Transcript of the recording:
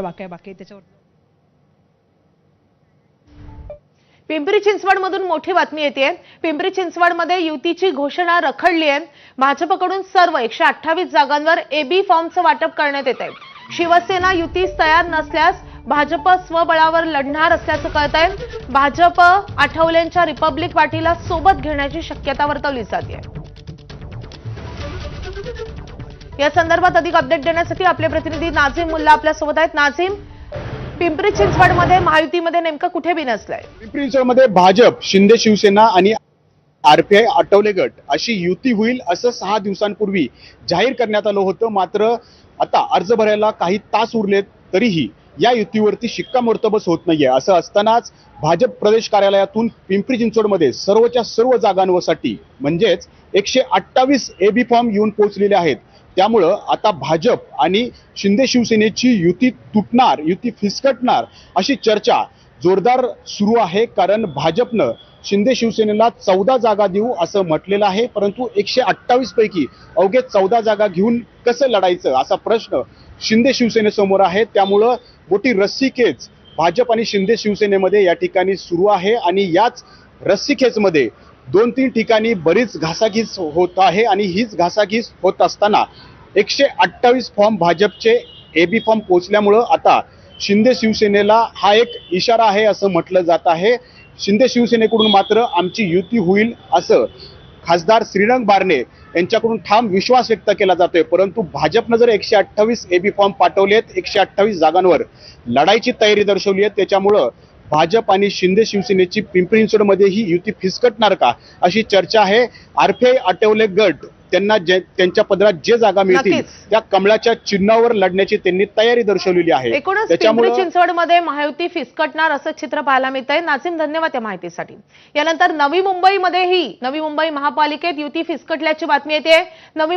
बाकी त्याच्यावर पिंपरी चिंचवडमधून मोठी बातमी येते। पिंपरी चिंचवडमध्ये युतीची घोषणा रखडली आहे। भाजपकडून सर्व 128 जागांवर एबी फॉर्मचं वाटप करण्यात येत आहे। शिवसेना युतीस तयार नसल्यास भाजप स्वबळावर लढणार असल्याचं कळतंय। भाजप आठवलेंच्या रिपब्लिक पार्टीला सोबत घेण्याची शक्यता वर्तवली जाते। या संदर्भात अधिक अपडेट देण्यासाठी आपले प्रतिनिधी नाझीम मुल्ला आपल्या सोबत आहेत। नाझीम, पिंपरी चिंचवडमध्ये महायुतीमध्ये नेमकं कुठे बिनसलंय? पिंपरी चिंचवडमध्ये भाजप, शिंदे शिवसेना आणि आरपीआय आठवले गट अशी युती होईल असं 6 दिवसांपूर्वी जाहीर करण्यात आलं होतं। मात्र आता अर्ज भरायला काही तास उरलेत तरीही या युतीवरती शिक्कामोर्तबच होत नाहीये। असं असतानाच भाजप प्रदेश कार्यालयातून पिंपरी चिंचवडमध्ये सर्वच्या सर्व जागांसाठी म्हणजेच 128 एबी फॉर्म येऊन पोहोचलेले आहेत। त्यामुळं आता भाजप आणि शिंदे शिवसेनेची युती तुटणार, युती फिसकटणार अशी चर्चा जोरदार सुरू आहे। कारण भाजपनं शिंदे शिवसेनेला 14 जागा देऊ असं म्हटलेलं आहे, परंतु 128 पैकी अवघे 14 जागा घेऊन कसं लढायचं असा प्रश्न शिंदे शिवसेनेसमोर आहे। त्यामुळं मोठी रस्सीखेच भाजप आणि शिंदे शिवसेनेमध्ये या ठिकाणी सुरू आहे आणि याच रस्सीखेचमध्ये 2-3 ठिकाणी बरीच घासाघीस होत आहे आणि हीच घासाघीस होत असताना 128 फॉर्म भाजपचे एबी फॉर्म पोहोचल्यामुळं आता शिंदे शिवसेनेला हा एक इशारा आहे असं म्हटलं जात आहे। शिंदे शिवसेनेकडून मात्र आमची युती होईल असं खासदार श्रीरंग बारणे यांच्याकडून ठाम विश्वास व्यक्त केला जातोय। परंतु भाजपनं जर 128 एबी फॉर्म पाठवलेत, 128 जागांवर लढाईची तयारी दर्शवली आहे, त्याच्यामुळं भाजप आणि शिंदे शिवसेनेची पिंपरी चिंचवडमध्ये ही युती फिसकटणार का अशी चर्चा आहे। आरपीआय आठवले गट त्यांना त्यांच्या पदरात जे जागा मिळतील त्या कमळाच्या चिन्हावर लढण्याची त्यांनी तयारी दर्शवलेली आहे। एकूणच पिंपरी चिंचवडमध्ये महायुती फिसकटणार असं चित्र पाहायला मिळतंय। नाझीम, धन्यवाद या माहितीसाठी। यानंतर नवी मुंबईमध्येही नवी मुंबई महापालिकेत युती फिसकटल्याची बातमी येते। नवी